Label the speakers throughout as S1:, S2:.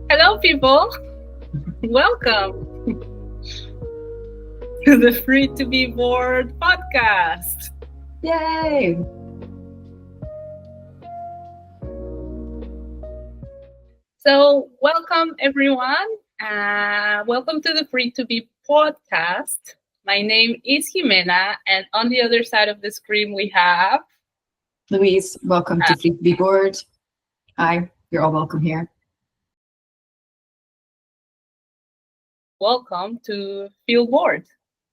S1: Hello, people. Welcome to the Free to Be Bored podcast.
S2: Yay!
S1: So, welcome everyone. Welcome to the Free to Be podcast. My name is Ximena, and on the other side of the screen we have
S2: Louise. Welcome to Free to Be Bored. Hi, you're all welcome here.
S1: Welcome to Feel Bored.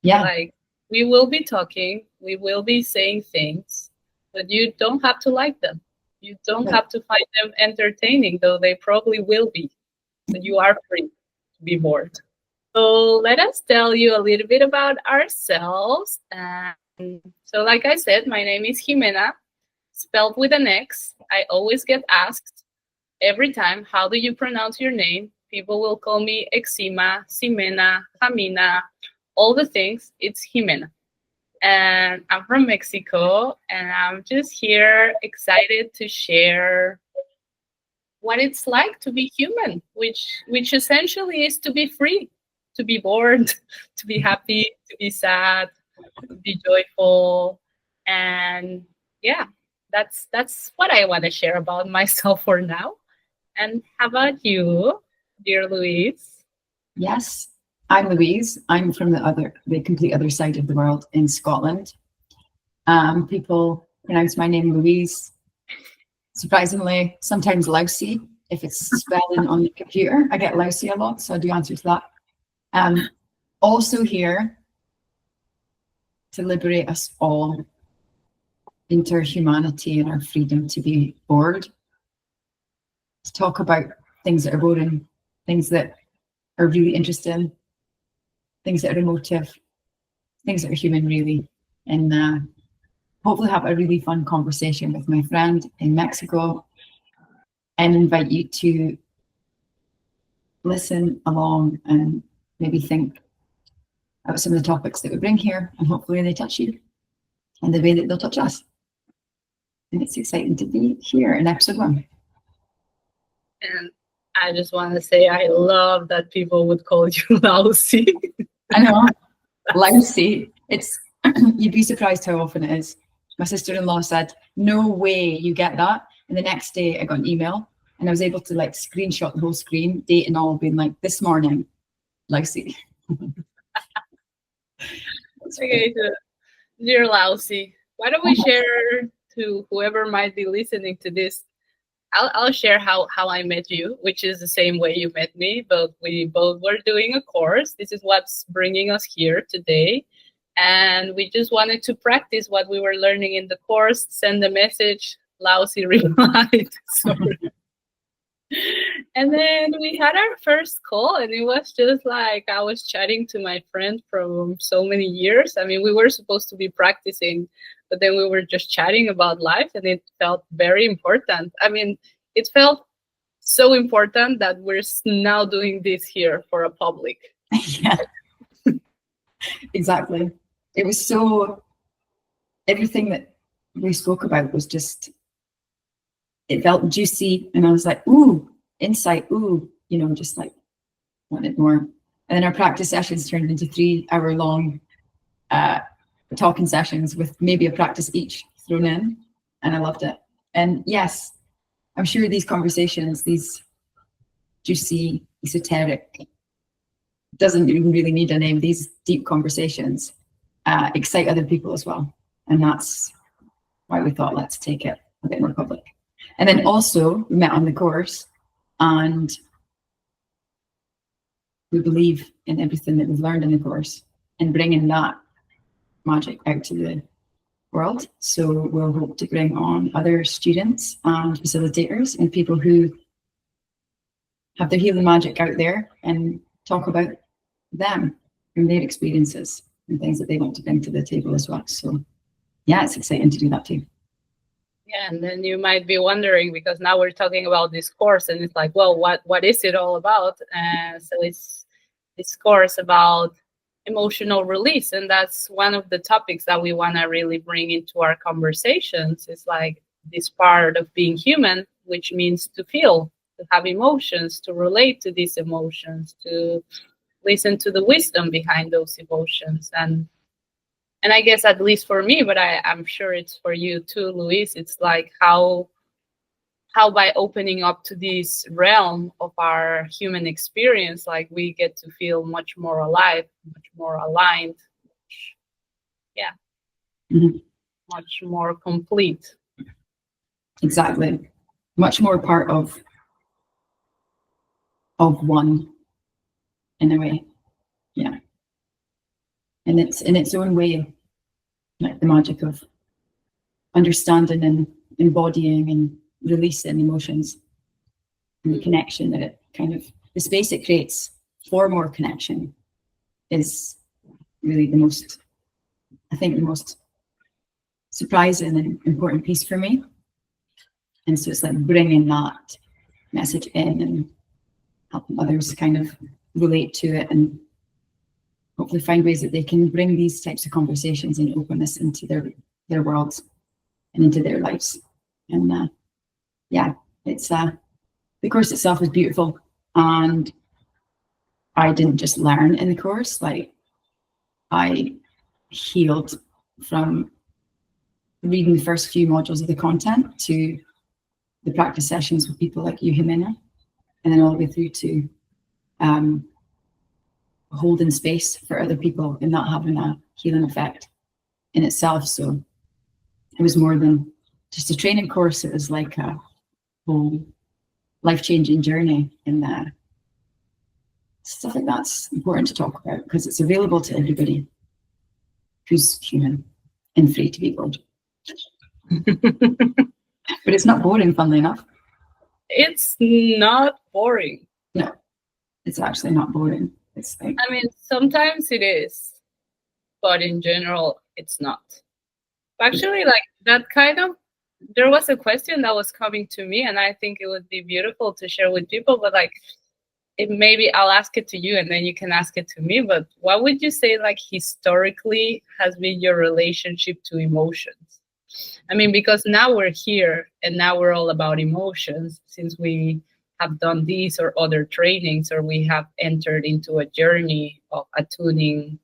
S2: Yeah.
S1: Like, we will be talking, we will be saying things, but you don't have to like them. You don't have to find them entertaining, though they probably will be. But you are free to be bored. So let us tell you a little bit about ourselves. So like I said, my name is Ximena, spelled with an X. I always get asked every time, how do you pronounce your name? People will call me Eczema, Ximena, Ximena, all the things. It's Ximena. And I'm from Mexico, and I'm just here excited to share what it's like to be human, which essentially is to be free, to be bored, to be happy, to be sad, to be joyful. And yeah, that's what I want to share about myself for now. And how about you, dear Louise?
S2: Yes, I'm Louise. I'm from the complete other side of the world in Scotland. People pronounce my name Louise. Surprisingly, sometimes Lousie. If it's spelling on the computer, I get Lousie a lot, so I do answer to that. Also here to liberate us all into our humanity and our freedom to be bored. To talk about things that are boring, things that are really interesting, things that are emotive, things that are human, really. And hopefully have a really fun conversation with my friend in Mexico, and invite you to listen along and maybe think about some of the topics that we bring here, and hopefully they touch you in the way that they'll touch us. And it's exciting to be here in episode 1.
S1: And I just want to say I love that people would call you Lousie.
S2: I know, Lousie. It's you'd be surprised how often it is. My sister-in-law said, "No way you get that." And the next day, I got an email, and I was able to like screenshot the whole screen, date and all, being like, "This morning, Lousie."
S1: Okay, so, dear Lousie, why don't we share to whoever might be listening to this? I'll share how I met you, which is the same way you met me, but we both were doing a course. This is what's bringing us here today. And we just wanted to practice what we were learning in the course, send a message, Lousie replied. Sorry. And then we had our first call, and it was just like I was chatting to my friend from so many years. I mean, we were supposed to be practicing, but then we were just chatting about life, and it felt very important. I mean, it felt so important that we're now doing this here for a public.
S2: Yeah, exactly. It was so, everything that we spoke about was just, it felt juicy, and I was like, ooh, insight, ooh, just like wanted more. And then our practice sessions turned into 3-hour-long talking sessions with maybe a practice each thrown in, and I loved it. And yes, I'm sure these conversations, these juicy, esoteric, doesn't even really need a name, these deep conversations excite other people as well. And that's why we thought, let's take it a bit more public. And then also we met on the course, and we believe in everything that we've learned in the course and bringing that magic out to the world. So we'll hope to bring on other students and facilitators and people who have their healing magic out there and talk about them and their experiences and things that they want to bring to the table as well. So yeah, it's exciting to do that too.
S1: Yeah, and then you might be wondering, because now we're talking about this course, and it's like, well, what is it all about? So it's this course about emotional release, and that's one of the topics that we want to really bring into our conversations. It's like this part of being human, which means to feel to have emotions, to relate to these emotions, to listen to the wisdom behind those emotions. And I guess, at least for me, but I'm sure it's for you too, Louise, it's like how by opening up to this realm of our human experience, like we get to feel much more alive, much more aligned, much more complete.
S2: Exactly. Much more part of one, in a way. Yeah. And it's in its own way, like the magic of understanding and embodying and releasing emotions, and the connection that it kind of, the space it creates for more connection is really the most, I think, the most surprising and important piece for me. And so it's like bringing that message in and helping others kind of relate to it, and hopefully find ways that they can bring these types of conversations and openness into their worlds and into their lives. And yeah, it's the course itself is beautiful, and I didn't just learn in the course, like I healed from reading the first few modules of the content to the practice sessions with people like you, Ximena, and then all the way through to holding space for other people and that having a healing effect in itself. So it was more than just a training course. It was like a whole life-changing journey, and stuff like that's important to talk about because it's available to everybody who's human and free to be bored. But it's not boring, funnily enough.
S1: It's not boring.
S2: No, it's actually not boring. It's like,
S1: I mean, sometimes it is, but in general, it's not. Actually, like that kind of, there was a question that was coming to me, and I think it would be beautiful to share with people, but like, maybe I'll ask it to you and then you can ask it to me, but what would you say, like, historically has been your relationship to emotions? I mean, because now we're here and now we're all about emotions, since we have done these or other trainings, or we have entered into a journey of attuning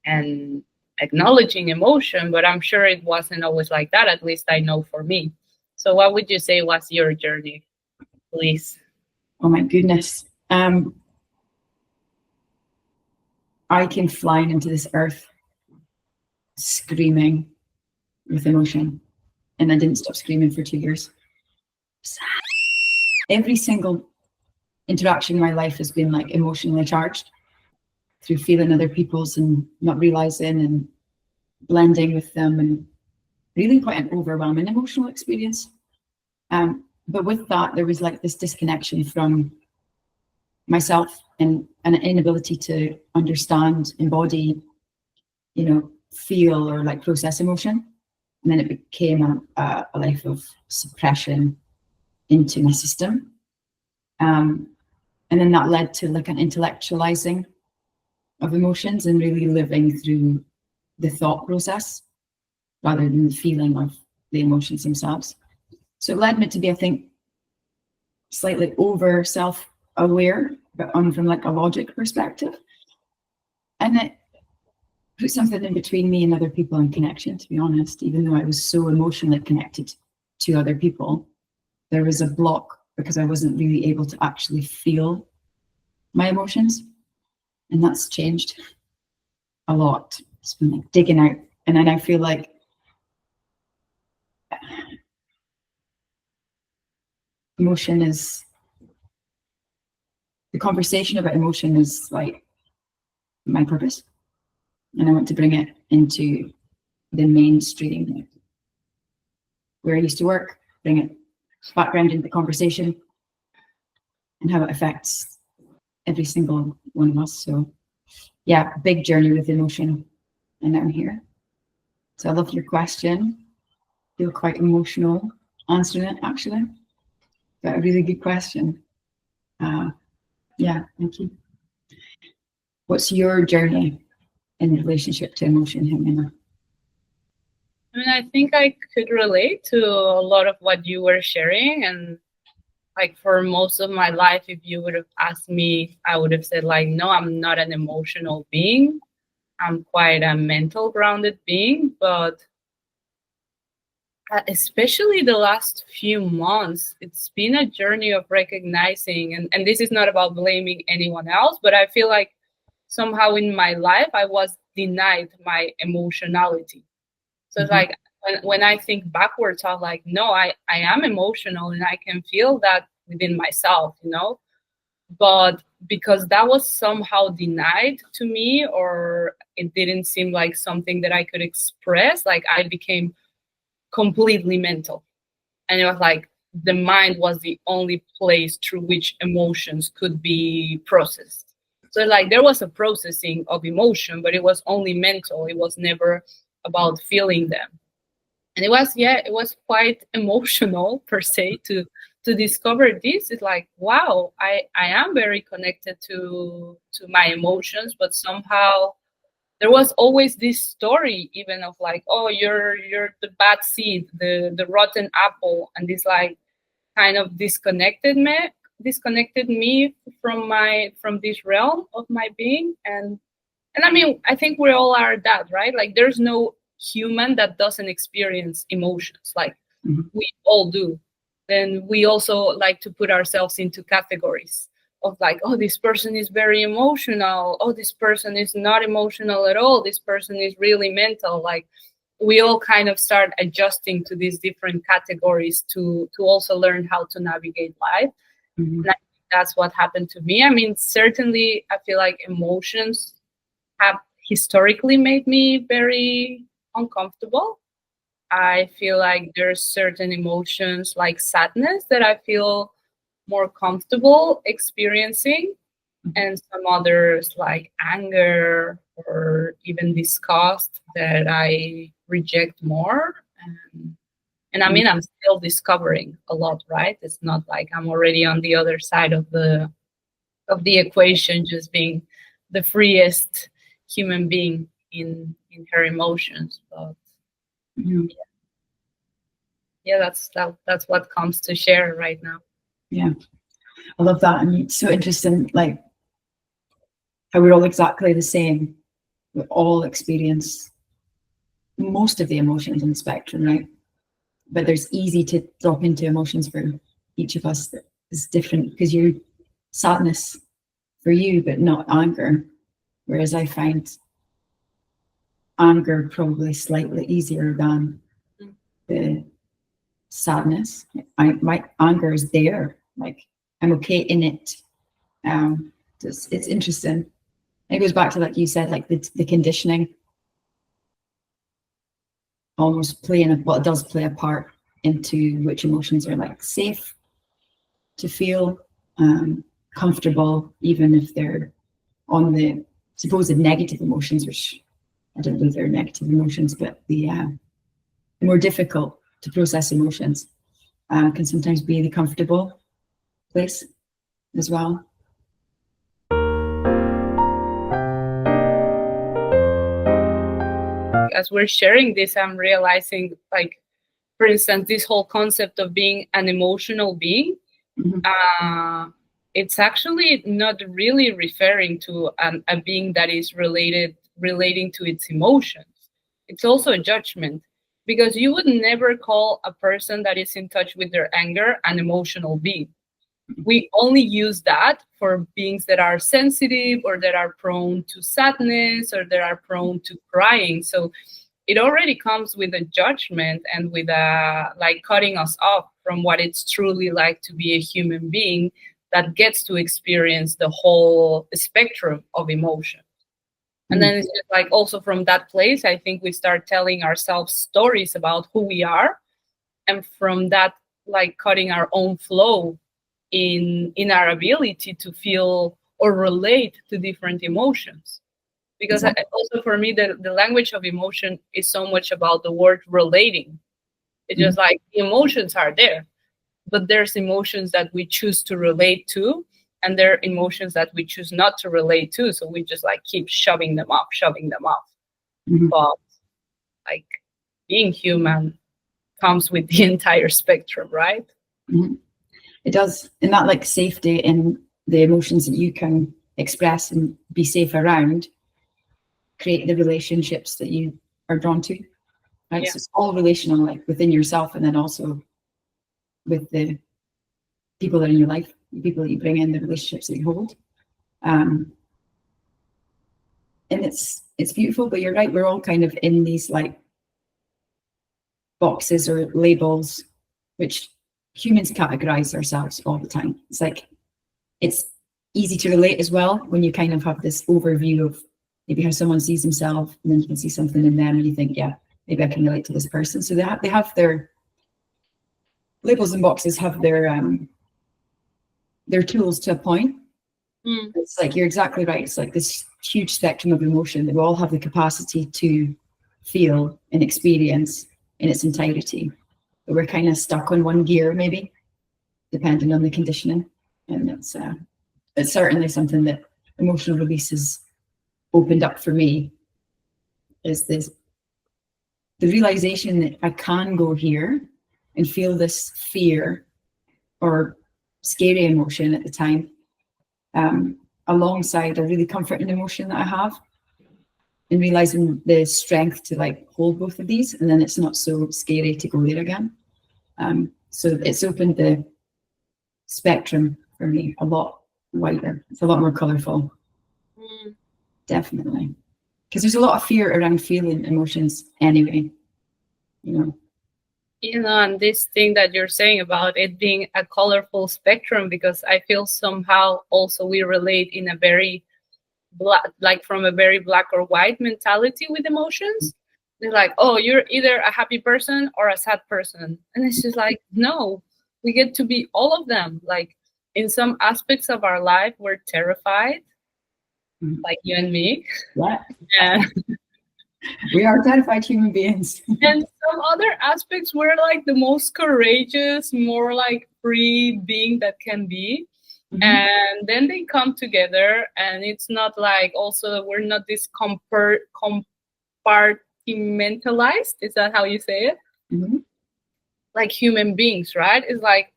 S1: and acknowledging emotion, but I'm sure it wasn't always like that. At least I know for me. So what would you say was your journey, please?
S2: Oh my goodness. I came flying into this earth screaming with emotion, and I didn't stop screaming for 2 years. Every single interaction in my life has been like emotionally charged through feeling other people's and not realizing and blending with them, and really quite an overwhelming emotional experience. But with that, there was like this disconnection from myself and an inability to understand, embody, feel or like process emotion. And then it became a life of suppression into my system. And then that led to like an intellectualizing of emotions and really living through the thought process rather than the feeling of the emotions themselves. So it led me to be, I think, slightly over self-aware, but from like a logic perspective. And it put something in between me and other people in connection, to be honest. Even though I was so emotionally connected to other people, there was a block because I wasn't really able to actually feel my emotions. And that's changed a lot. It's been like digging out. And then I feel like emotion is, the conversation about emotion is like my purpose. And I want to bring it into the mainstream, where I used to work, bring it background into the conversation and how it affects every single one of us. So yeah, big journey with emotion, and I'm here. So I love your question. Feel quite emotional answering it, actually. But a really good question. Yeah, thank you. What's your journey in relationship to emotion, Ximena?
S1: I mean, I think I could relate to a lot of what you were sharing, and like for most of my life, if you would have asked me, I would have said like, no, I'm not an emotional being. I'm quite a mental grounded being, but especially the last few months, it's been a journey of recognizing, and this is not about blaming anyone else, but I feel like somehow in my life, I was denied my emotionality. So it's like when I think backwards, I'm like, no, I am emotional and I can feel that within myself, you know? But because that was somehow denied to me, or it didn't seem like something that I could express, like I became completely mental. And it was like the mind was the only place through which emotions could be processed. So like there was a processing of emotion, but it was only mental. It was never about feeling them. And it was quite emotional per se to discover this. It's like, wow, I am very connected to my emotions, but somehow there was always this story even of like, oh, you're the bad seed, the rotten apple, and this like kind of disconnected me from this realm of my being. And I mean, I think we all are that, right? Like there's no human that doesn't experience emotions. Like we all do. Then we also like to put ourselves into categories of like, oh, this person is very emotional. Oh, this person is not emotional at all. This person is really mental. Like we all kind of start adjusting to these different categories to also learn how to navigate life. And I think that's what happened to me. I mean, certainly I feel like emotions have historically made me very uncomfortable. I feel like there's certain emotions like sadness that I feel more comfortable experiencing, and some others like anger or even disgust that I reject more. And I mean, I'm still discovering a lot, right? It's not like I'm already on the other side of the equation, just being the freest human being in her emotions. But yeah, that's what comes to share right now.
S2: Yeah, I love that. And it's so interesting, like how we're all exactly the same. We all experience most of the emotions on the spectrum, right? But there's easy to drop into emotions for each of us that is different, because you're sadness for you, but not anger. Whereas I find anger probably slightly easier than the sadness. My anger is there, like I'm okay in it. It's interesting. It goes back to, like you said, like the conditioning almost playing well, it does play a part into which emotions are like safe to feel, comfortable, even if they're on the supposed negative emotions, which I don't believe they're negative emotions, but the more difficult to process emotions can sometimes be the comfortable place as well.
S1: As we're sharing this, I'm realizing, like, for instance, this whole concept of being an emotional being, it's actually not really referring to a being that is relating to its emotions. It's also a judgment, because you would never call a person that is in touch with their anger an emotional being. We only use that for beings that are sensitive or that are prone to sadness or that are prone to crying. So it already comes with a judgment and with a like cutting us off from what it's truly like to be a human being that gets to experience the whole spectrum of emotion. And then it's just like, also from that place, I think we start telling ourselves stories about who we are, and from that, like cutting our own flow in our ability to feel or relate to different emotions. Because also for me, the language of emotion is so much about the word relating. It's just like the emotions are there, but there's emotions that we choose to relate to, and there are emotions that we choose not to relate to. So we just like keep shoving them off. But like being human comes with the entire spectrum, right?
S2: It does. And that like safety in the emotions that you can express and be safe around create the relationships that you are drawn to. Right.
S1: Yeah.
S2: So it's all relational, like within yourself, and then also with the people that are in your life, the people that you bring in, the relationships that you hold. And it's beautiful, but you're right, we're all kind of in these like boxes or labels, which humans categorize ourselves all the time. It's like, it's easy to relate as well when you kind of have this overview of maybe how someone sees themselves, and then you can see something in them and you think, yeah, maybe I can relate to this person. So they have their labels and boxes have their tools to a point. It's like, you're exactly right. It's like this huge spectrum of emotion that we all have the capacity to feel and experience in its entirety. But we're kind of stuck on one gear, maybe, depending on the conditioning. And it's certainly something that emotional release has opened up for me, is this, the realization that I can go here and feel this fear or scary emotion at the time, alongside a really comforting emotion that I have, and realizing the strength to like hold both of these, and then it's not so scary to go there again. So it's opened the spectrum for me a lot wider. It's a lot more colorful. Definitely. Because there's a lot of fear around feeling emotions anyway, you know.
S1: And this thing that you're saying about it being a colorful spectrum, because I feel somehow also we relate in a very like from a very black or white mentality with emotions. They're like, oh, you're either a happy person or a sad person. And it's just like, no, we get to be all of them. Like in some aspects of our life, we're terrified, like you and me.
S2: Yeah.
S1: And
S2: we are terrified human beings.
S1: And some other aspects were like the most courageous, more like free being that can be. And then they come together, and it's not like, also we're not this compartmentalized. Is that how you say it? Like human beings, right? It's like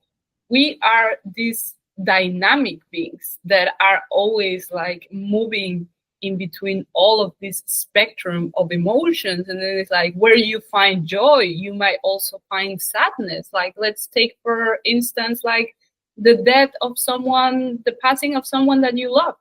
S1: we are these dynamic beings that are always like moving in between all of this spectrum of emotions. And then it's like, where you find joy, you might also find sadness. Like, let's take, for instance, like the death of someone, the passing of someone that you love.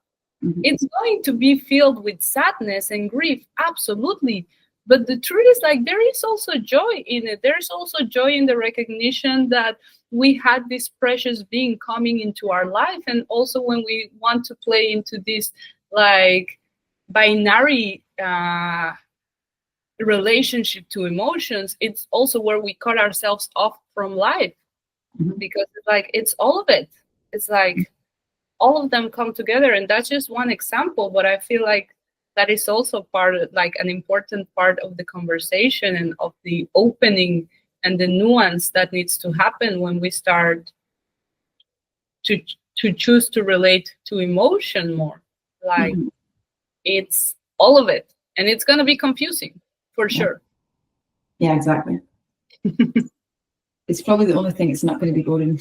S1: It's going to be filled with sadness and grief, absolutely. But the truth is, like, there is also joy in it. There's also joy in the recognition that we had this precious being coming into our life. And also when we want to play into this like binary relationship to emotions, it's also where we cut ourselves off from life, because it's like, it's all of it. It's like all of them come together, and that's just one example. But I feel like that is also part of, like, an important part of the conversation and of the opening and the nuance that needs to happen when we start to choose to relate to emotion more. Like, it's all of it, and it's going to be confusing for sure.
S2: Yeah, exactly. It's probably the only thing it's not going to be boring,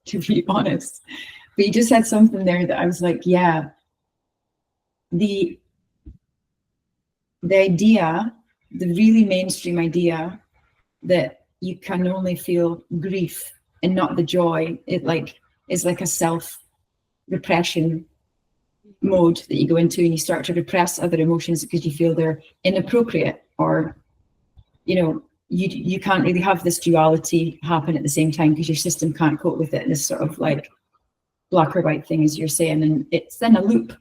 S2: to be honest. But you just said something there that I was like, yeah, the idea, the really mainstream idea that you can only feel grief and not the joy, it like is like a self-repression mode that you go into, and you start to repress other emotions because you feel they're inappropriate, or you can't really have this duality happen at the same time because your system can't cope with it, this sort of like black or white thing, as you're saying. And it's then a loop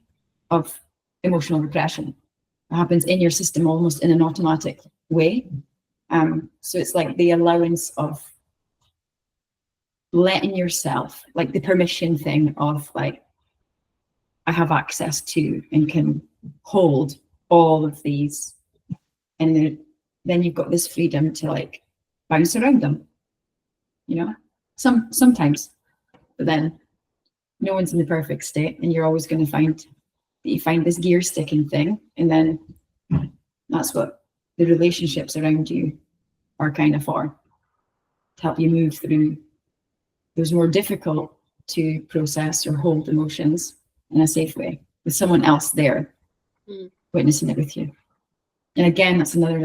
S2: of emotional repression. It happens in your system almost in an automatic way. So it's like the allowance of letting yourself, like the permission thing of like, I have access to and can hold all of these, and then you've got this freedom to like bounce around them, sometimes, but then no one's in the perfect state, and you're always going to find that you find this gear sticking thing, and then that's what the relationships around you are kind of for, to help you move through those more difficult to process or hold emotions in a safe way with someone else there witnessing it with you. And again, that's another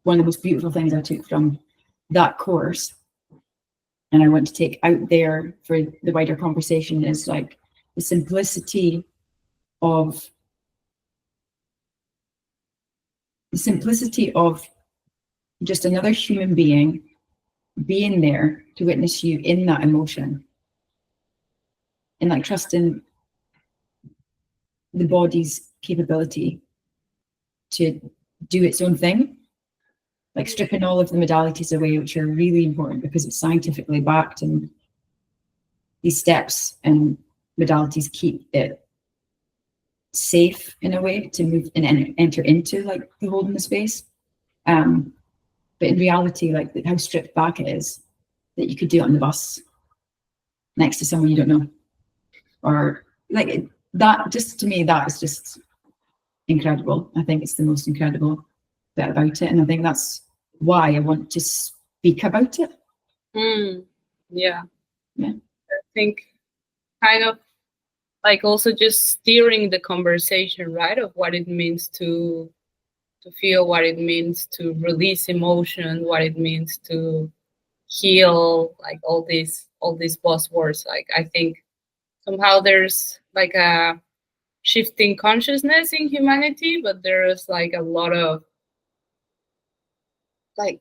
S2: one of the most beautiful things I took from that course, and I want to take out there for the wider conversation, is like the simplicity of just another human being being there to witness you in that emotion, and like trusting the body's capability to do its own thing, like stripping all of the modalities away, which are really important because it's scientifically backed, and these steps and modalities keep it safe in a way to move and enter into like the holding the space. But in reality, like how stripped back it is, that you could do it on the bus next to someone you don't know, or like that. Just to me, that is just incredible. I think it's the most incredible bit about it, and I think that's why I want to speak about it.
S1: Yeah.
S2: I
S1: think kind of like also just steering the conversation, right, of what it means to feel, what it means to release emotion, what it means to heal, like all these buzzwords. Like I think somehow there's like a shifting consciousness in humanity, but there's like a lot of like,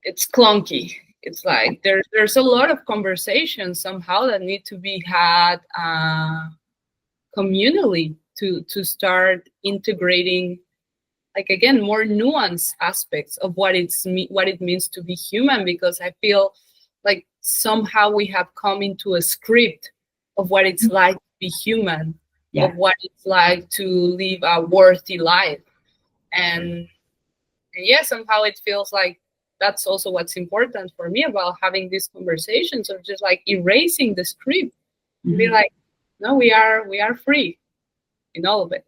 S1: it's clunky. It's like there's a lot of conversations somehow that need to be had communally to start integrating, like again, more nuanced aspects of what it means to be human, because I feel like somehow we have come into a script of what it's like to be human, of what it's like to live a worthy life. And yeah, somehow it feels like that's also what's important for me about having these conversations, of just like erasing the script. Be like, no, we are free in all of it.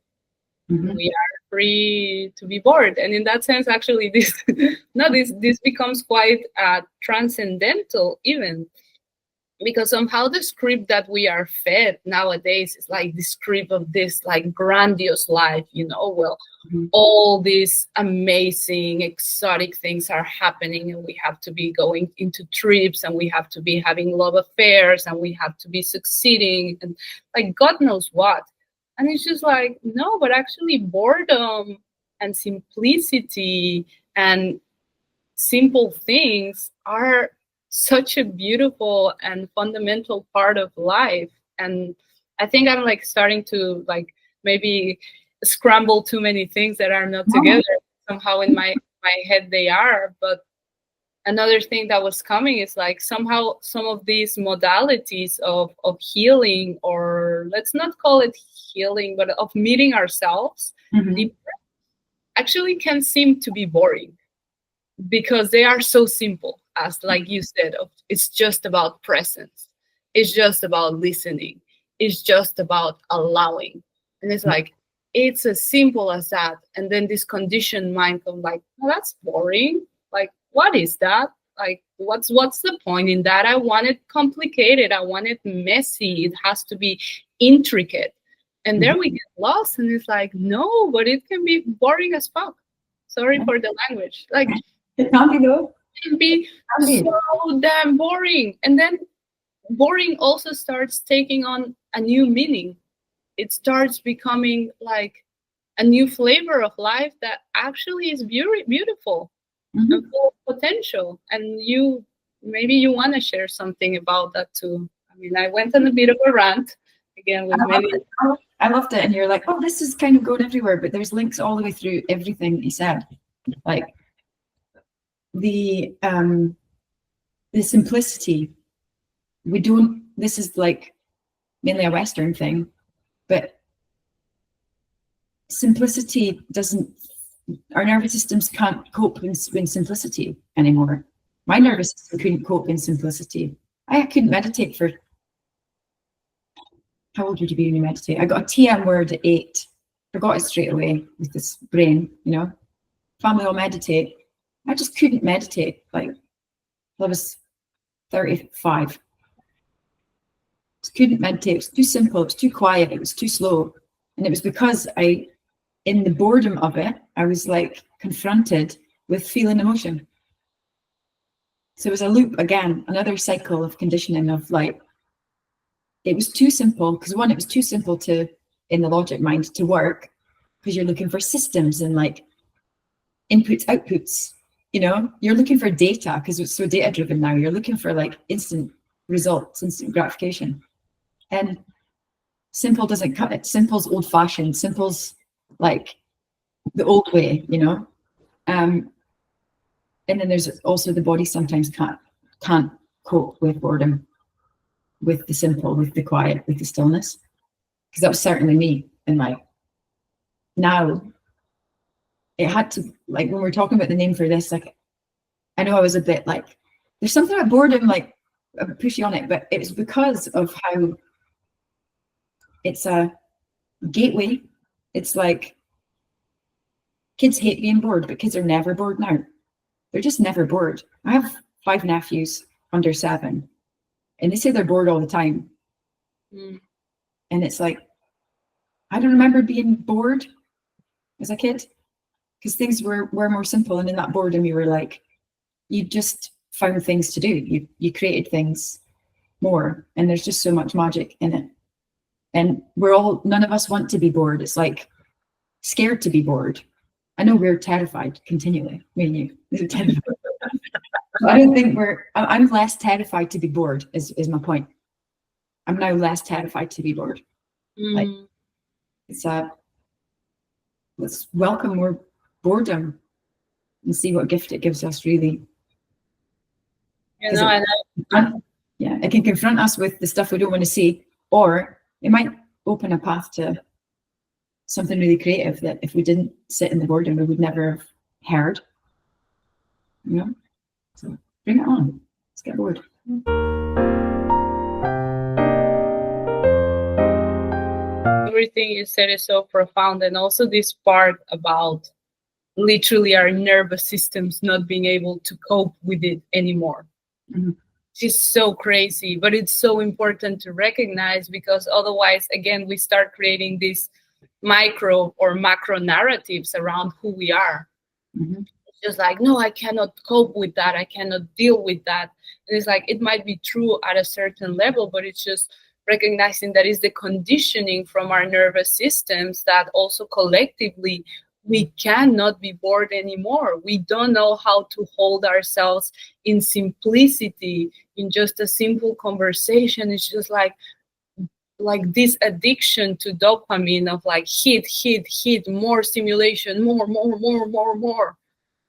S1: We are free to be bored. And in that sense, actually, this becomes quite transcendental even, because somehow the script that we are fed nowadays is like the script of this like grandiose life, well, all these amazing exotic things are happening, and we have to be going into trips, and we have to be having love affairs, and we have to be succeeding, and like God knows what. And it's just like, no, but actually boredom and simplicity and simple things are such a beautiful and fundamental part of life. And I think I'm like starting to like maybe scramble too many things that are not together. Somehow in my head they are. But another thing that was coming is like somehow some of these modalities of healing, or let's not call it healing, but of meeting ourselves deeper, actually can seem to be boring, because they are so simple, as like you said, it's just about presence, it's just about listening, it's just about allowing. And it's like, it's as simple as that. And then this conditioned mind comes like, oh, that's boring. Like, what is that? Like, what's the point in that? I want it complicated, I want it messy, it has to be intricate. And there we get lost, and it's like, no, but it can be boring as fuck. Sorry for the language. Like,
S2: it can be though.
S1: It can be so damn boring. And then boring also starts taking on a new meaning. It starts becoming like a new flavor of life that actually is beautiful and full of potential. And maybe you want to share something about that too. I mean, I went on a bit of a rant again with
S2: I loved it, and you're like, oh, this is kind of going everywhere, but there's links all the way through everything you said. Like the simplicity. This is like mainly a Western thing, but simplicity our nervous systems can't cope in simplicity anymore. My nervous system couldn't cope in simplicity. I couldn't meditate for, how old would you be when you meditate? I got a TM word at 8, forgot it straight away with this brain, family will meditate. I just couldn't meditate. Like, I was 35. couldn't meditate. It was too simple. It was too quiet. It was too slow. And it was because in the boredom of it, I was like confronted with feeling emotion. So it was a loop again, another cycle of conditioning of like, it was too simple because one, it was too simple to, in the logic mind, to work because you're looking for systems and like inputs, outputs, you know, you're looking for data because it's so data driven now. You're looking for like instant results, instant gratification. And simple doesn't cut it. Simple's old fashioned. Simple's like the old way, you know. And then there's also the body sometimes can't cope with boredom, with the simple, with the quiet, with the stillness. Because that was certainly me. And like now it had to, like when we're talking about the name for this, like I know I was a bit like, there's something about boredom, like pushy on it, but it was because of how it's a gateway. It's like kids hate being bored, but kids are never bored now. They're just never bored. I have 5 nephews under 7, and they say they're bored all the time. And it's like, I don't remember being bored as a kid because things were more simple. And in that boredom, you were like, you just found things to do. You created things more, and there's just so much magic in it. And none of us want to be bored. It's like scared to be bored. I know we're terrified continually, me and you. We're terrified. I don't think I'm less terrified to be bored is my point. I'm now less terrified to be bored. Like let's welcome more boredom and see what gift it gives us, really.
S1: You know,
S2: it can confront us with the stuff we don't want to see, or it might open a path to something really creative that if we didn't sit in the boredom, we would never have heard. You know? So bring it on. Let's get bored.
S1: Everything you said is so profound, and also this part about literally our nervous systems not being able to cope with it anymore. Which is so crazy, but it's so important to recognize, because otherwise, again, we start creating these micro or macro narratives around who we are. It's just like, no, I cannot cope with that. I cannot deal with that. And it's like, it might be true at a certain level, but it's just recognizing that is the conditioning from our nervous systems that also collectively we cannot be bored anymore. We don't know how to hold ourselves in simplicity, in just a simple conversation. It's just like this addiction to dopamine of like hit, more stimulation, more.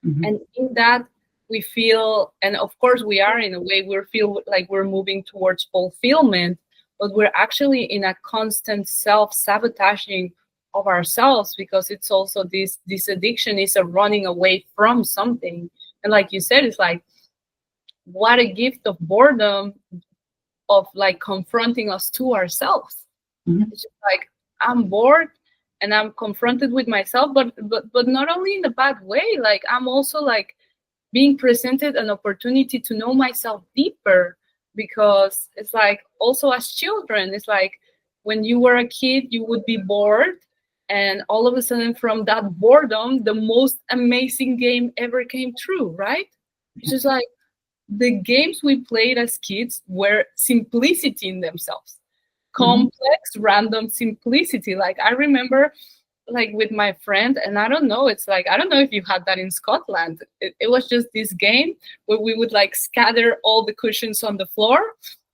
S1: And in that we feel, and of course we are in a way, we feel like we're moving towards fulfillment, but we're actually in a constant self-sabotaging of ourselves, because it's also this addiction is a running away from something. And like you said, it's like, what a gift of boredom, of like confronting us to ourselves. It's just like, I'm bored and I'm confronted with myself, but not only in a bad way, like I'm also like being presented an opportunity to know myself deeper, because it's like also as children, it's like when you were a kid, you would be bored, and all of a sudden from that boredom, the most amazing game ever came true, right? It's just like the games we played as kids were simplicity in themselves. Complex, random simplicity. Like I remember like with my friend, and I don't know, it's like, I don't know if you had that in Scotland. It was just this game where we would like scatter all the cushions on the floor,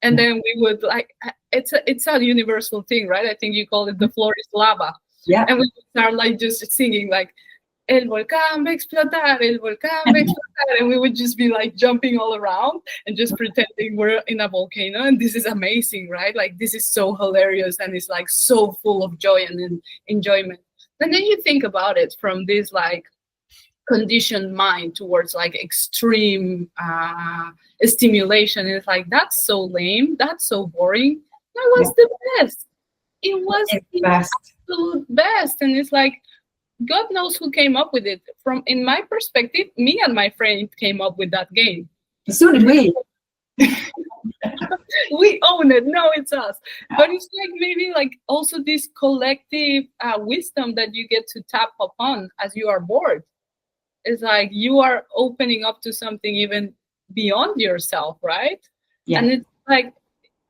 S1: and then we would like, it's a universal thing, right? I think you call it the floor is lava. Yeah. And we would start like just singing like, El volcán va a explotar, el volcán va a explotar. And we would just be like jumping all around and just pretending we're in a volcano. And this is amazing, right? Like this is so hilarious, and it's like so full of joy and enjoyment. And then you think about it from this like conditioned mind towards like extreme stimulation. And it's like, that's so lame. That's so boring. That was the best. It was the absolute best. And it's like, God knows who came up with it. From in my perspective, me and my friend came up with that game.
S2: So did we.
S1: We own it. No, it's us. But it's like maybe like also this collective wisdom that you get to tap upon as you are bored. It's like you are opening up to something even beyond yourself, right?
S2: Yeah.
S1: And it's like,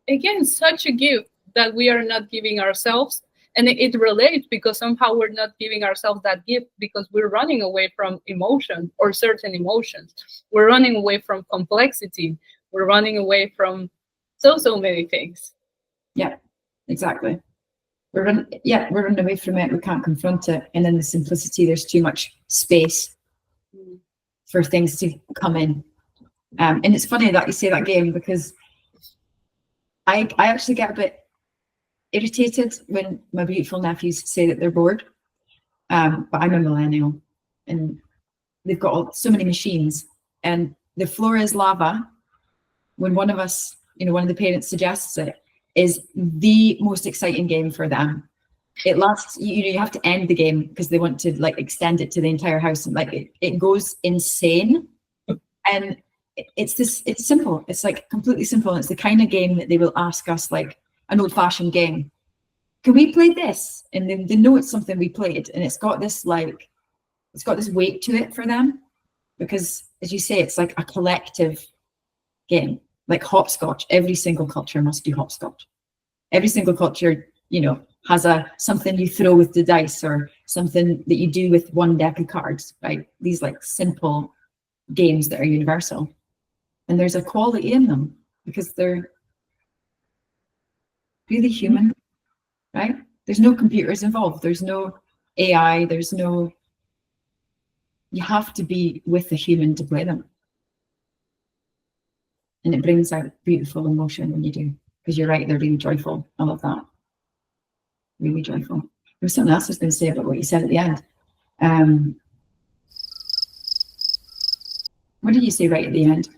S1: again, such a gift that we are not giving ourselves. And it relates because somehow we're not giving ourselves that gift because we're running away from emotion or certain emotions. We're running away from complexity. We're running away from so many things.
S2: Yeah, exactly. We're running away from it. We can't confront it. And in the simplicity, there's too much space for things to come in. And it's funny that you say that, game, because I actually get a bit irritated when my beautiful nephews say that they're bored. But I'm a millennial, and they've got so many machines, and the floor is lava. When one of us, one of the parents suggests it, is the most exciting game for them. It lasts, you have to end the game because they want to like extend it to the entire house, and like it goes insane. And it's simple. It's like completely simple. It's the kind of game that they will ask us, like an old-fashioned game. Can we play this? And they know it's something we played, and it's got this weight to it for them, because as you say, it's like a collective game, like hopscotch. Every single culture must do hopscotch. Every single culture, has something you throw with the dice, or something that you do with one deck of cards, right? These like simple games that are universal. And there's a quality in them because they're really human, right? There's no computers involved. There's no AI. You have to be with the human to play them. And it brings out beautiful emotion when you do, because you're right, they're really joyful. I love that. Really joyful. There was something else I was going to say about what you said at the end. What did you say right at the end?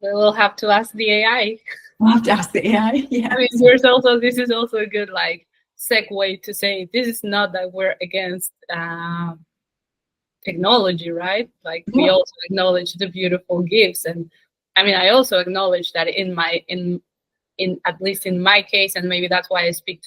S1: We will have to ask the AI.
S2: We'll have to ask the AI. Yeah.
S1: I mean, this is also a good like segue to say this is not that we're against technology, right? Like we also acknowledge the beautiful gifts, and I mean, I also acknowledge that in at least in my case, and maybe that's why I speak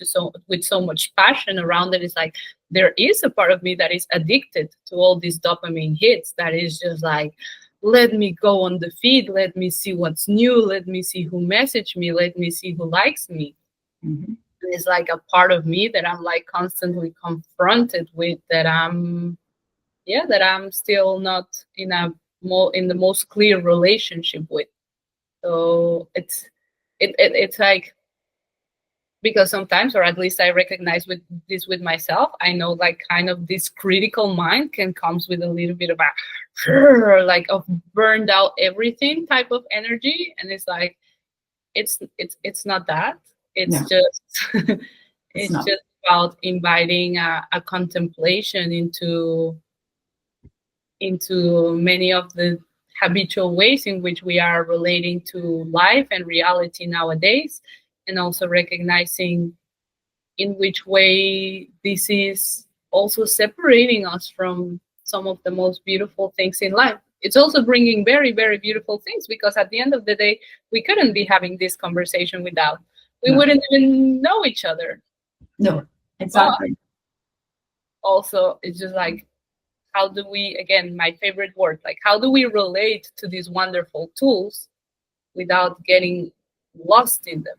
S1: with so much passion around it, is like there is a part of me that is addicted to all these dopamine hits, that is just like, let me go on the feed, let me see what's new, let me see who messaged me, let me see who likes me.
S2: Mm-hmm.
S1: And it's like a part of me that I'm like constantly confronted with, that I'm still not in the most clear relationship with. So it's like, because sometimes, or at least I recognize with myself, I know like kind of this critical mind can comes with a little bit of a like of burned out everything type of energy, and it's like it's not that. It's just it's just about inviting a contemplation into many of the habitual ways in which we are relating to life and reality nowadays, and also recognizing in which way this is also separating us from some of the most beautiful things in life. It's also bringing very, very beautiful things, because at the end of the day, we couldn't be having this conversation without. We wouldn't even know each other.
S2: No, exactly.
S1: But also, it's just like, how do we, again, my favorite word, like how do we relate to these wonderful tools without getting lost in them?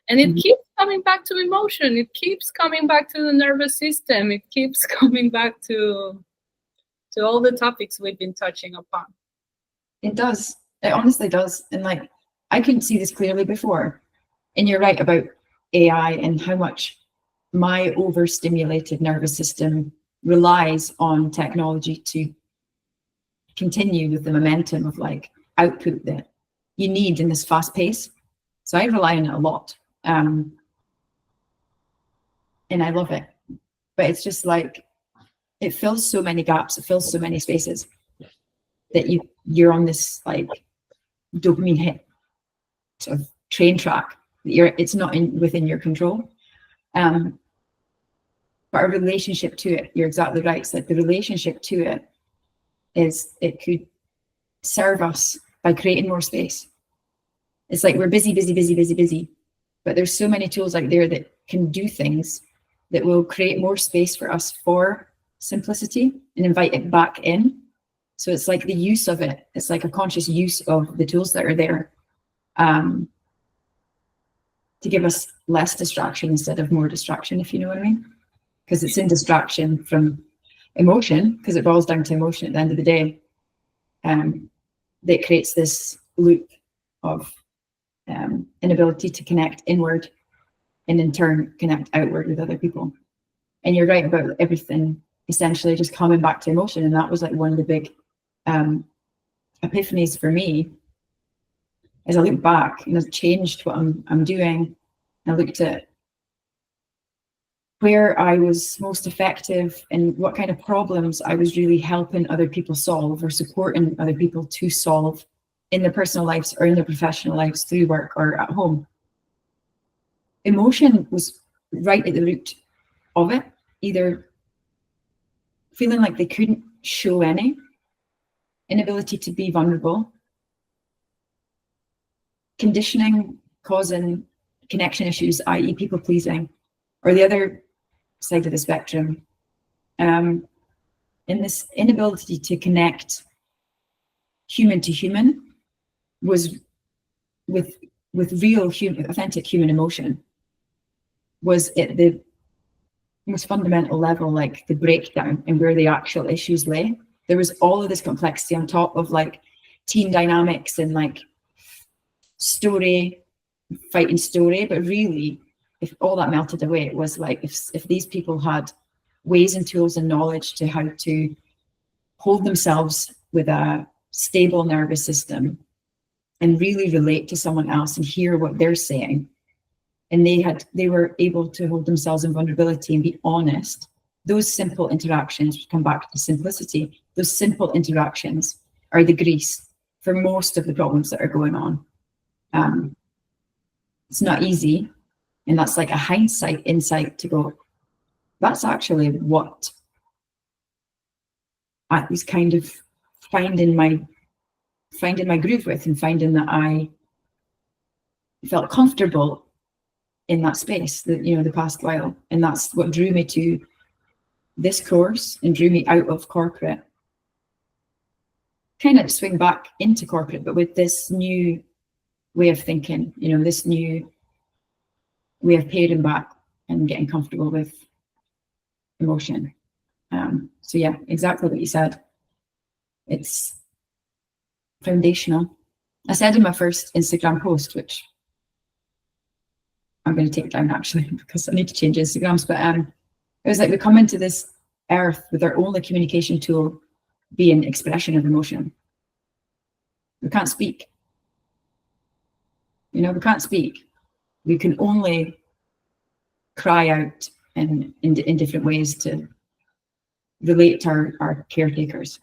S1: And it keeps coming back to emotion. It keeps coming back to the nervous system. It keeps coming back to all the topics we've been touching upon.
S2: It does. It honestly does. And like, I couldn't see this clearly before. And you're right about AI and how much my overstimulated nervous system relies on technology to continue with the momentum of like output that you need in this fast pace. So I rely on it a lot. And I love it. But it's just like, it fills so many gaps, it fills so many spaces that you're on this like dopamine hit sort of train track. It's not within your control. But a relationship to it, you're exactly right. It's like the relationship to it is, it could serve us by creating more space. It's like we're busy, busy, busy, busy, busy, but there's so many tools out there that can do things that will create more space for us for simplicity and invite it back in. So it's like the use of it. It's like a conscious use of the tools that are there to give us less distraction instead of more distraction, if you know what I mean. Because it's in distraction from emotion, because it boils down to emotion at the end of the day, that creates this loop of inability to connect inward and in turn connect outward with other people. And you're right about everything essentially just coming back to emotion. And that was like one of the big epiphanies for me as I look back and I've changed what I'm doing. I looked at where I was most effective and what kind of problems I was really helping other people solve or supporting other people to solve in their personal lives or in their professional lives through work or at home. Emotion was right at the root of it, either feeling like they couldn't show any, inability to be vulnerable, conditioning causing connection issues, i.e. people pleasing, or the other side of the spectrum, in this inability to connect human to human was with real human, authentic human emotion was at the most fundamental level, like the breakdown and where the actual issues lay. There was all of this complexity on top of like team dynamics and like fighting story, but really if all that melted away, it was like if these people had ways and tools and knowledge to how to hold themselves with a stable nervous system and really relate to someone else and hear what they're saying, and they were able to hold themselves in vulnerability and be honest, those simple interactions, which come back to simplicity, those simple interactions are the grease for most of the problems that are going on. It's not easy, and that's like a hindsight insight to go, that's actually what I was kind of finding my groove with, and finding that I felt comfortable in that space, that, you know, the past while. And that's what drew me to this course and drew me out of corporate, kind of swing back into corporate, but with this new way of thinking, you know, this new way of pairing back and getting comfortable with emotion. So yeah, exactly what you said. It's foundational. I said in my first Instagram post, which I'm going to take down actually because I need to change Instagrams, but it was like we come into this earth with our only communication tool being expression of emotion. We can't speak. You know, we can't speak. We can only cry out in different ways to relate to our caretakers.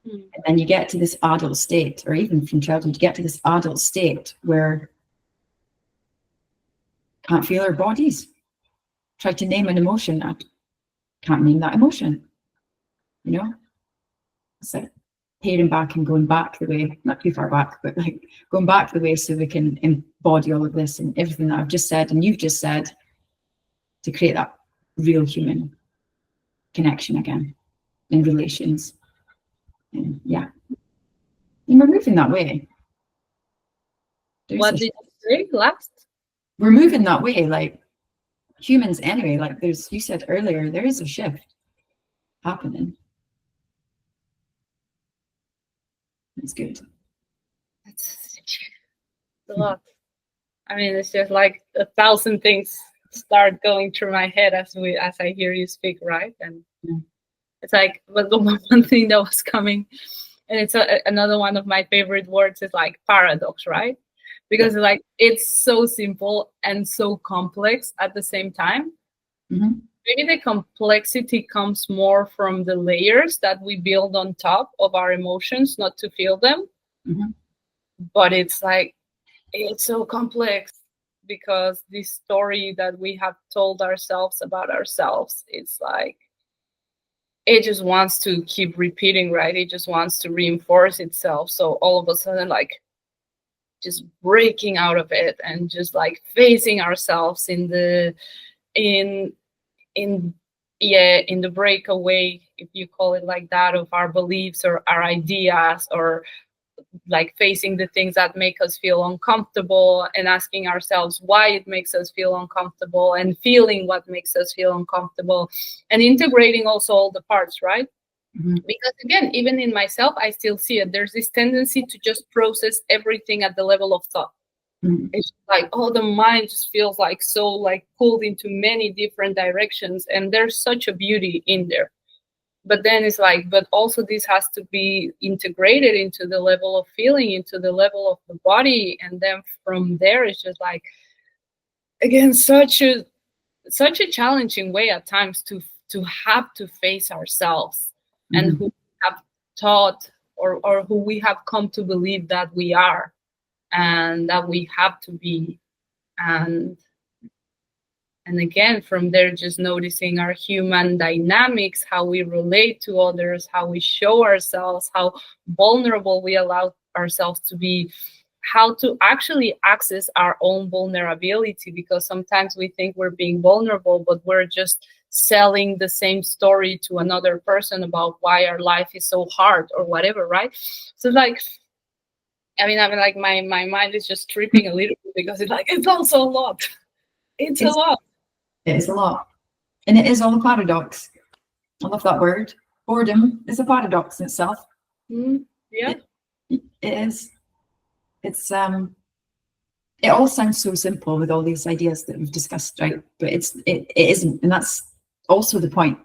S2: And then you get to this adult state, or even from childhood, you get to this adult state where can't feel our bodies. Try to name an emotion, I can't name that emotion. You know, it's like pairing back and going back the way, not too far back, but like going back the way so we can embody all of this and everything that I've just said and you've just said to create that real human connection again in relations. And yeah, and we're moving that way.
S1: What did you say last?
S2: We're moving that way, like humans anyway. Like you said earlier, there is a shift happening. It's good.
S1: That's a lot. I mean, it's just like 1,000 things start going through my head as I hear you speak, right? And it's like, but the one thing that was coming, and it's another one of my favorite words is like paradox, right? Because like it's so simple and so complex at the same time.
S2: Mm-hmm.
S1: Maybe the complexity comes more from the layers that we build on top of our emotions, not to feel them.
S2: Mm-hmm.
S1: But it's like, it's so complex because this story that we have told ourselves about ourselves, it's like, it just wants to keep repeating, right? It just wants to reinforce itself. So all of a sudden, like, just breaking out of it and just like facing ourselves in the in in the breakaway, if you call it like that, of our beliefs or our ideas, or like facing the things that make us feel uncomfortable and asking ourselves why it makes us feel uncomfortable, and feeling what makes us feel uncomfortable, and integrating also all the parts, right? Because again, even in myself, I still see it. There's this tendency to just process everything at the level of thought. It's like, oh, the mind just feels like so like pulled into many different directions, and there's such a beauty in there. But then it's like, but also this has to be integrated into the level of feeling, into the level of the body, and then from there it's just like, again, such a challenging way at times to have to face ourselves and who we have taught, or who we have come to believe that we are and that we have to be. And again, from there, just noticing our human dynamics, how we relate to others, how we show ourselves, how vulnerable we allow ourselves to be, how to actually access our own vulnerability, because sometimes we think we're being vulnerable, but we're just selling the same story to another person about why our life is so hard or whatever, right? So like, I mean like my mind is just tripping a little bit, because it's like, it's also a lot. It's a lot.
S2: It is a lot. And it is all a paradox. I love that word. Boredom is a paradox in itself.
S1: Yeah.
S2: It is. It's it all sounds so simple with all these ideas that we've discussed, right? But it isn't. And that's also the point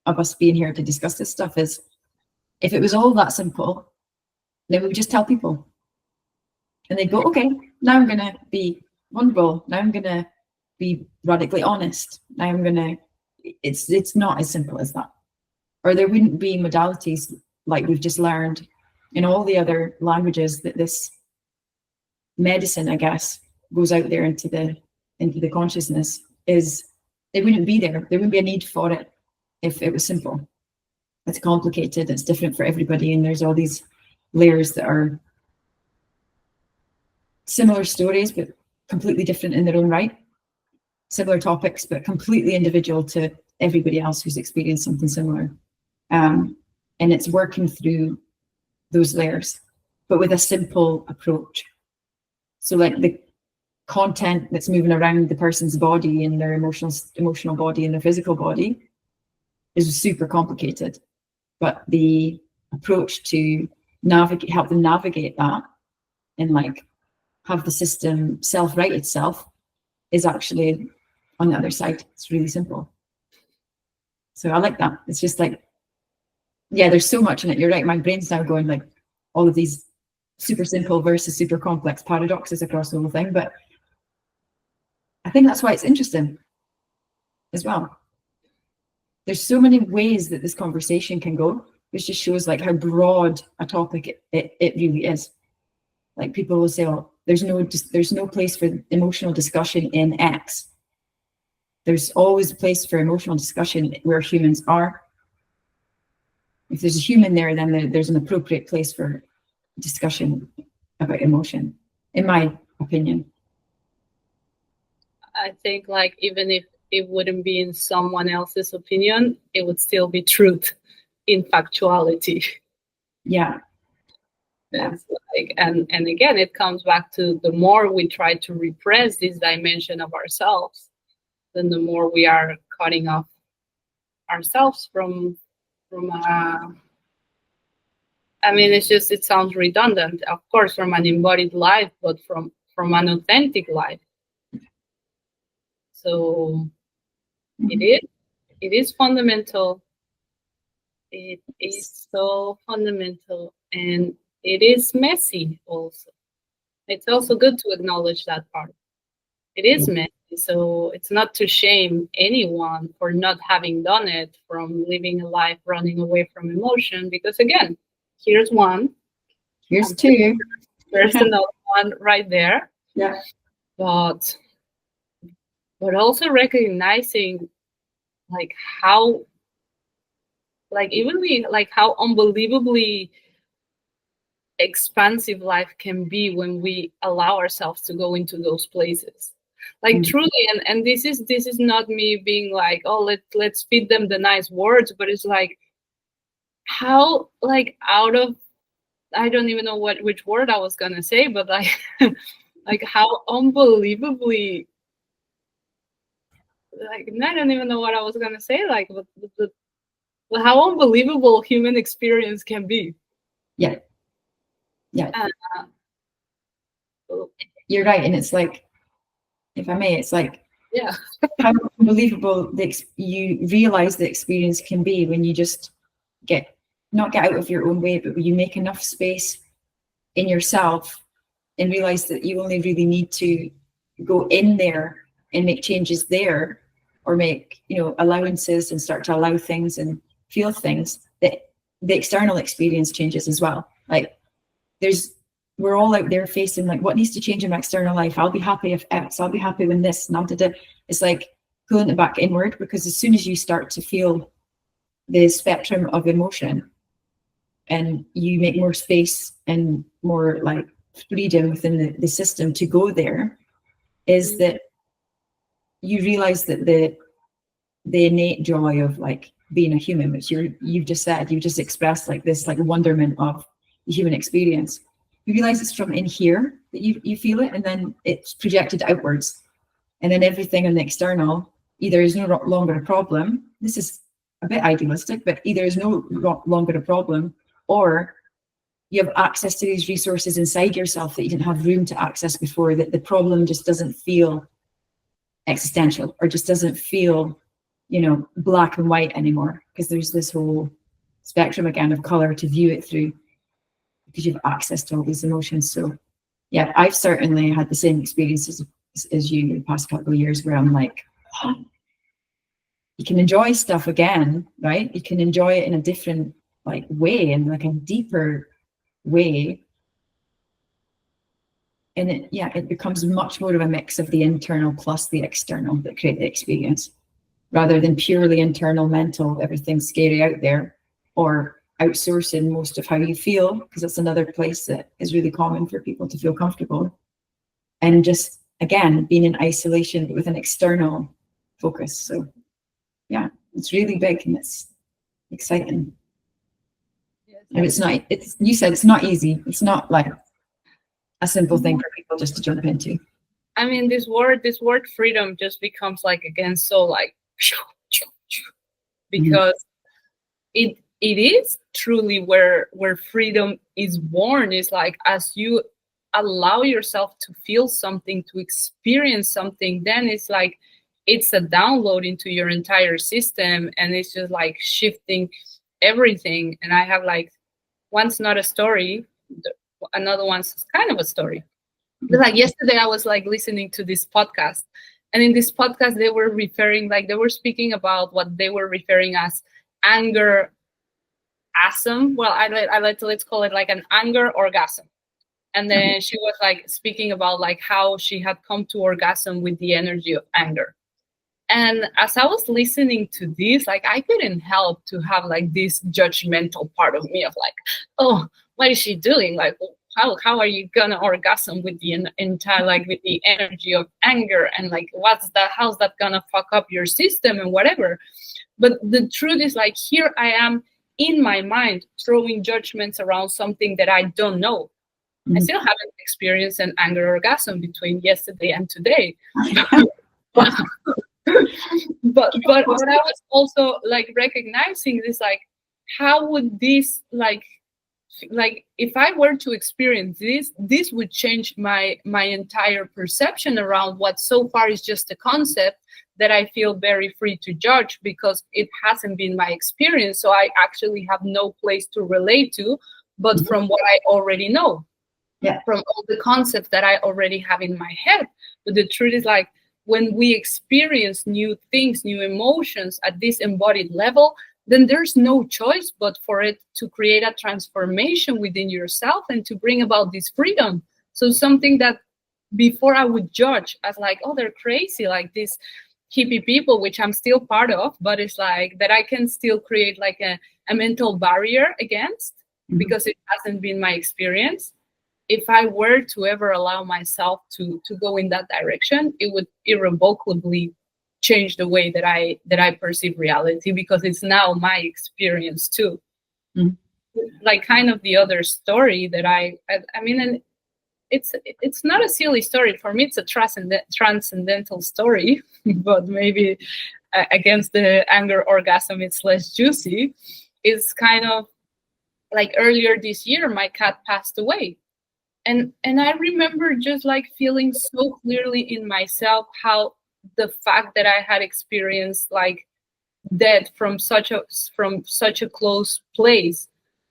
S2: of us being here to discuss this stuff, is if it was all that simple, then we would just tell people. And they'd go, okay, now I'm gonna be vulnerable. Now I'm gonna be radically honest. Now I'm gonna, it's not as simple as that. Or there wouldn't be modalities like we've just learned in all the other languages that this medicine, I guess, goes out there into the consciousness, is it wouldn't be there. There wouldn't be a need for it if it was simple. It's complicated, it's different for everybody, and there's all these layers that are similar stories but completely different in their own right. Similar topics but completely individual to everybody else who's experienced something similar. And it's working through those layers, but with a simple approach. So like the content that's moving around the person's body and their emotional body and their physical body is super complicated, but the approach to help them navigate that and like have the system self-right itself is actually on the other side. It's really simple. So I like that. It's just like, yeah, there's so much in it. You're right. My brain's now going like all of these super simple versus super complex paradoxes across the whole thing. But I think that's why it's interesting as well. There's so many ways that this conversation can go, which just shows like how broad a topic it really is. Like people will say, oh, there's no place for emotional discussion in X. There's always a place for emotional discussion where humans are. If there's a human there, then there's an appropriate place for discussion about emotion, in my opinion.
S1: I think like even if it wouldn't be in someone else's opinion, it would still be truth in factuality.
S2: Yeah.
S1: It's like, and again, it comes back to the more we try to repress this dimension of ourselves, then the more we are cutting off ourselves from I mean, it sounds redundant, of course, from an embodied life, but from an authentic life. So it is fundamental. It is so fundamental, and it is messy also. It's also good to acknowledge that part. It is messy, so it's not to shame anyone for not having done it, from living a life running away from emotion, because again, here's one.
S2: Here's two.
S1: There's another one right there.
S2: Yeah.
S1: But also recognizing like how like even like how unbelievably expansive life can be when we allow ourselves to go into those places. Like truly, and this is not me being like, oh, let's feed them the nice words, but it's like how, like, out of, I don't even know which word I was gonna say, but like like how unbelievably, like, I don't even know what I was gonna say, like, but how unbelievable human experience can be.
S2: Yeah. You're right, and it's like, if I may, it's like,
S1: yeah,
S2: how unbelievable you realize the experience can be when you just not get out of your own way, but when you make enough space in yourself and realize that you only really need to go in there and make changes there, or make, allowances and start to allow things and feel things, that the external experience changes as well. Like we're all out there facing like, what needs to change in my external life? I'll be happy if X, I'll be happy when this, and it's like pulling it back inward, because as soon as you start to feel the spectrum of emotion and you make more space and more like freedom within the system to go there, is that you realize that the innate joy of like being a human, which you've just expressed, like this like wonderment of the human experience. You realize it's from in here that you feel it, and then it's projected outwards, and then everything in the external either is no longer a problem. This is a bit idealistic, but either is no longer a problem, or you have access to these resources inside yourself that you didn't have room to access before, that the problem just doesn't feel existential, or just doesn't feel, black and white anymore, because there's this whole spectrum again of color to view it through, because you have access to all these emotions. So yeah, I've certainly had the same experiences as you in the past couple of years, where I'm like, oh, you can enjoy stuff again, right? You can enjoy it in a different like way, and like a deeper way. And it becomes much more of a mix of the internal plus the external that create the experience, rather than purely internal, mental, everything's scary out there, or outsourcing most of how you feel, because that's another place that is really common for people to feel comfortable, and just again being in isolation but with an external focus. So yeah, it's really big and it's exciting. Yes. And you said it's not easy. It's not like a simple thing for people just to jump into.
S1: I mean, this word freedom just becomes like, again, so like, because it is truly where freedom is born. Is like, as you allow yourself to feel something, to experience something, then it's like it's a download into your entire system, and it's just like shifting everything. And I have like, one's not a story, another one's kind of a story. But like yesterday I was like listening to this podcast, and in this podcast they were speaking about what they were referring as anger asm. Well, let's call it like an anger orgasm. And then she was like speaking about like how she had come to orgasm with the energy of anger. And as I was listening to this, like, I couldn't help to have like this judgmental part of me of like, oh, what is she doing? Like, how are you gonna orgasm with the entire, like, with the energy of anger? And like, how's that gonna fuck up your system and whatever? But the truth is, like, here I am in my mind throwing judgments around something that I don't know. I still haven't experienced an anger orgasm between yesterday and today. but what I was also like recognizing is like, how would this like if I were to experience this would change my entire perception around what so far is just a concept that I feel very free to judge, because it hasn't been my experience. So I actually have no place to relate to, but from what I already know.
S2: Yeah.
S1: From all the concepts that I already have in my head. But the truth is, like, when we experience new things, new emotions at this embodied level, then there's no choice but for it to create a transformation within yourself and to bring about this freedom. So something that before I would judge as like, oh, they're crazy, like this hippie people, which I'm still part of, but it's like that I can still create like a mental barrier against, because it hasn't been my experience. If I were to ever allow myself to go in that direction, it would irrevocably change the way that I perceive reality, because it's now my experience too. Like kind of the other story that I mean, and it's not a silly story for me. It's a transcendental story, but maybe against the anger orgasm, it's less juicy. It's kind of like earlier this year, my cat passed away. And I remember just like feeling so clearly in myself how the fact that I had experienced like death from such a close place,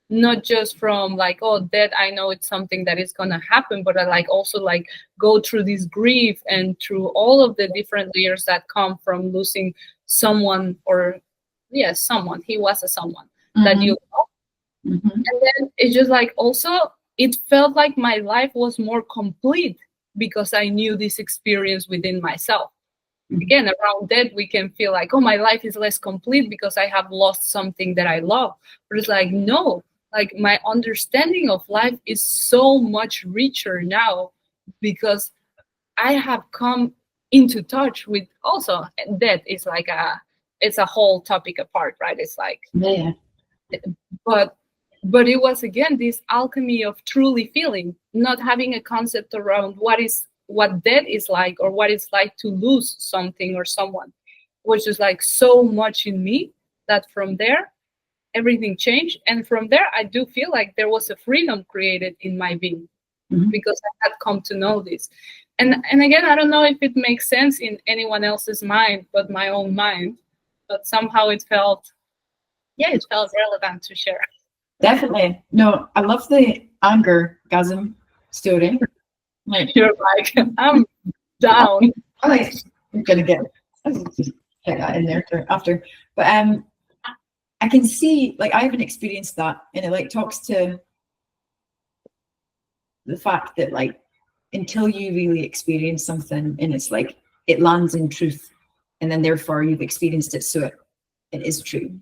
S1: not just from like, oh, death, I know it's something that is gonna happen, but I like also like go through this grief and through all of the different layers that come from losing someone, or someone. He was a someone that you love. And then it's just like also it felt like my life was more complete because I knew this experience within myself. Again, around death, we can feel like, oh, my life is less complete because I have lost something that I love. But it's like, no, like my understanding of life is so much richer now because I have come into touch with also death. Is like it's a whole topic apart, right? It's like, but it was again this alchemy of truly feeling, not having a concept around what death is like or what it's like to lose something or someone, which is like so much in me that from there everything changed. And from there I do feel like there was a freedom created in my being because I had come to know this. And again, I don't know if it makes sense in anyone else's mind but my own mind, but somehow it felt relevant to share.
S2: Definitely. No, I love the anger gasm story.
S1: Like, you're like, I'm down.
S2: I'm gonna get that in there after. But I can see, like, I haven't experienced that, and it like talks to the fact that like until you really experience something and it's like it lands in truth, and then therefore you've experienced it, so it is true.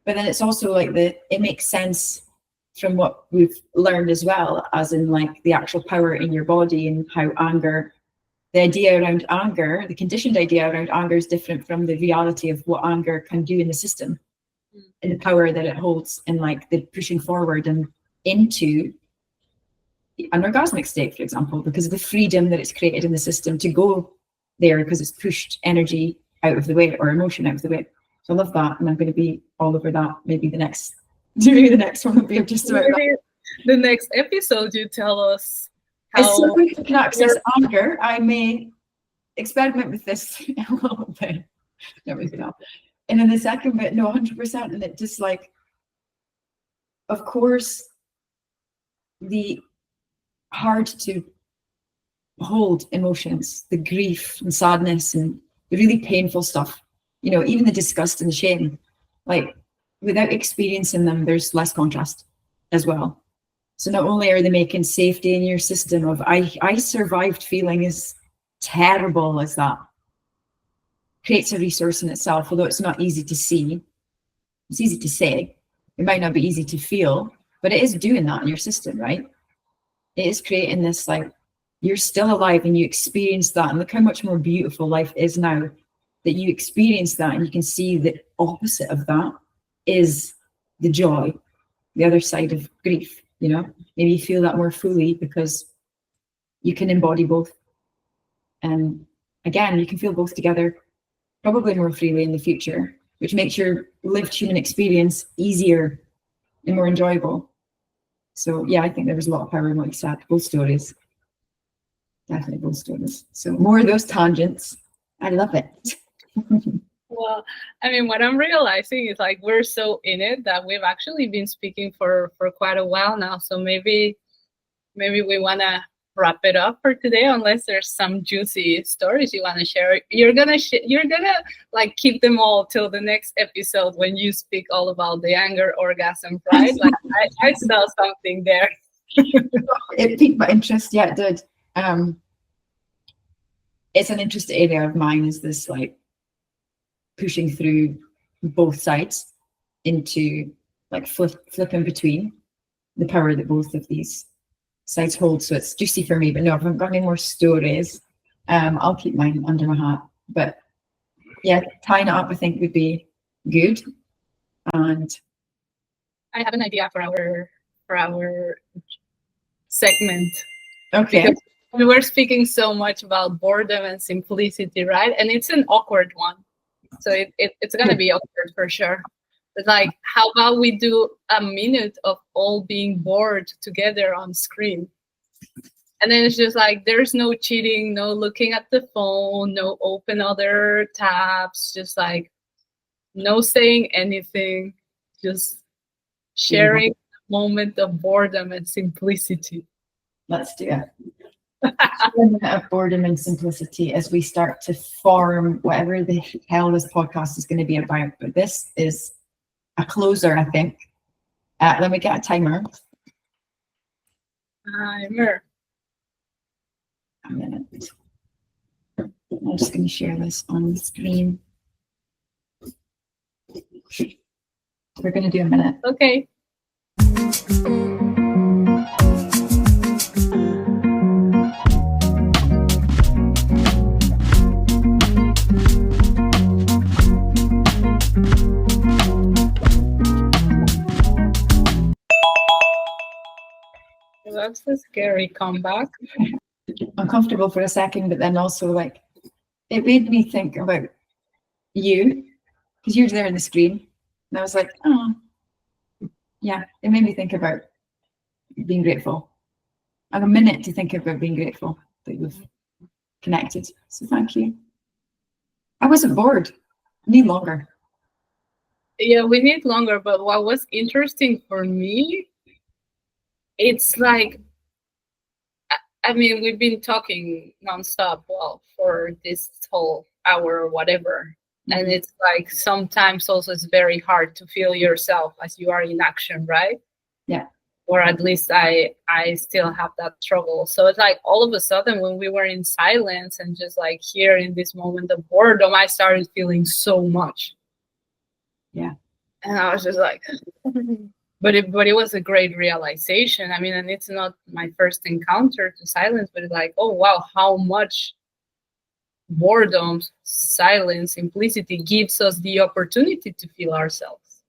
S2: But then it's also like it makes sense from what we've learned as well, as in like the actual power in your body and how anger, the idea around anger, the conditioned idea around anger is different from the reality of what anger can do in the system and the power that it holds in like the pushing forward and into an orgasmic state, for example, because of the freedom that it's created in the system to go there because it's pushed energy out of the way or emotion out of the way. So I love that, and I'm going to be all over that. Maybe the next one will be just about that.
S1: The next episode, you tell us
S2: how you can access anger. I may experiment with this a little bit. And then the second bit, no, 100%. And it just like, of course, the hard to hold emotions, the grief and sadness and the really painful stuff, you know, even the disgust and the shame, like without experiencing them, there's less contrast as well. So not only are they making safety in your system of I survived feeling as terrible as that, creates a resource in itself, although it's not easy to see. It's easy to say. It might not be easy to feel, but it is doing that in your system, right? It is creating this, like, you're still alive and you experience that. And look how much more beautiful life is now that you experience that, and you can see the opposite of that is the joy, the other side of grief, you know? Maybe you feel that more fully because you can embody both. And again, you can feel both together, probably more freely in the future, which makes your lived human experience easier and more enjoyable. So yeah, I think there was a lot of power in what you said, both stories. Definitely both stories. So more of those tangents. I love it.
S1: Well, I mean, what I'm realizing is like we're so in it that we've actually been speaking for quite a while now. So maybe we want to wrap it up for today, unless there's some juicy stories you want to share. You're gonna like keep them all till the next episode when you speak all about the anger orgasm, right? Like I saw something there.
S2: It piqued my interest. Yeah, it did. It's an interest area of mine, is this like pushing through both sides into like flip in between the power that both of these sides hold. So it's juicy for me, but no, I haven't got any more stories. I'll keep mine under my hat, but yeah, tying it up I think would be good. And
S1: I have an idea for our segment.
S2: Okay.
S1: Because we were speaking so much about boredom and simplicity, right? And it's an awkward one. So it's going to be awkward for sure. But like, how about we do a minute of all being bored together on screen? And then it's just like, there's no cheating, no looking at the phone, no open other tabs, just like no saying anything, just sharing a moment of boredom and simplicity.
S2: Let's do it. A minute of boredom and simplicity as we start to form whatever the hell this podcast is going to be about. But this is a closer, I think. Let me get a timer.
S1: Timer.
S2: A minute. I'm just going to share this on the screen. We're going to do a minute.
S1: Okay. That's a scary comeback.
S2: Uncomfortable for a second, but then also like it made me think about you because you're there on the screen, and I was like, oh, yeah. It made me think about being grateful. I have a minute to think about being grateful that we've connected. So thank you. I wasn't bored. I need longer.
S1: Yeah, we need longer. But what was interesting for me, it's like, I mean, we've been talking nonstop, well, for this whole hour or whatever. Mm-hmm. And it's like sometimes also it's very hard to feel yourself as you are in action, right?
S2: Yeah.
S1: Or at least I still have that struggle. So it's like all of a sudden when we were in silence and just like here in this moment of boredom, I started feeling so much.
S2: Yeah.
S1: And I was just like... But it was a great realization. I mean, and it's not my first encounter to silence, but it's like, oh, wow, how much boredom, silence, simplicity gives us the opportunity to feel ourselves.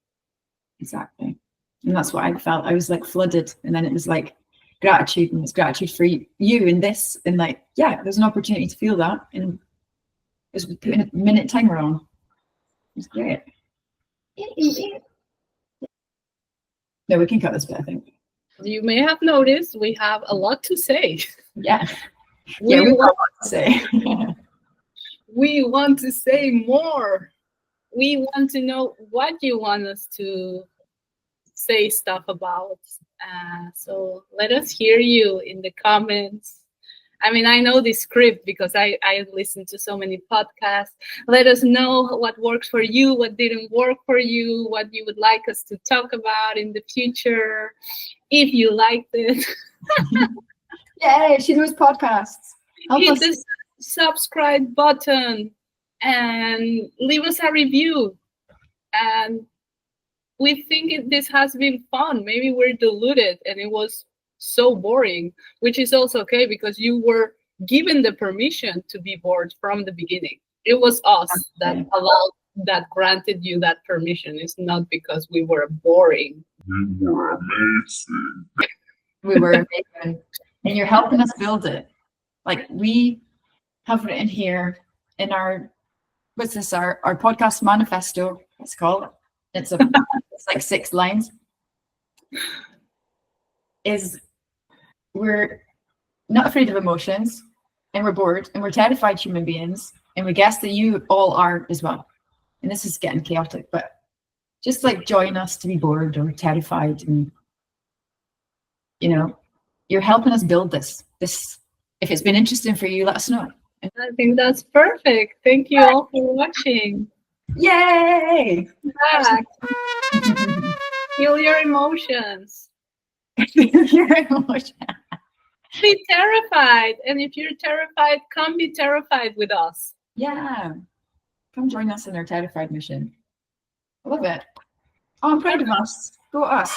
S2: Exactly. And that's what I felt. I was like flooded. And then it was like gratitude, and it's gratitude for you and this. And like, yeah, there's an opportunity to feel that. And it was putting a minute timer on. It was great. No, we can cut this bit, I think.
S1: You may have noticed we have a lot to say.
S2: Yeah. We have a lot to say.
S1: We want to say more. We want to know what you want us to say stuff about. So let us hear you in the comments. I mean, I know the script because I listen to so many podcasts. Let us know what works for you, what didn't work for you, what you would like us to talk about in the future, if you liked it.
S2: Yay, she knows podcasts.
S1: Hit the subscribe button and leave us a review. And we think this has been fun. Maybe we're diluted and it was so boring, which is also okay because you were given the permission to be bored from the beginning. It was us that granted you that permission. It's not because we were boring.
S3: You were amazing.
S2: We were amazing. And you're helping us build it. Like we have written here in our, what's this, our podcast manifesto, let's call it. It's like 6 lines. Is we're not afraid of emotions, and we're bored, and we're terrified human beings, and we guess that you all are as well. And this is getting chaotic, but just like join us to be bored or terrified, and you know, you're helping us build this. If it's been interesting for you, let us know.
S1: I think that's perfect. Thank you all for watching.
S2: Yay!
S1: Back. Feel your emotions.
S2: Your emotions.
S1: Be terrified. And if you're terrified, come be terrified with us.
S2: Yeah. Come join us in our Terrified mission. I love it. Oh, I'm proud of us. Go us.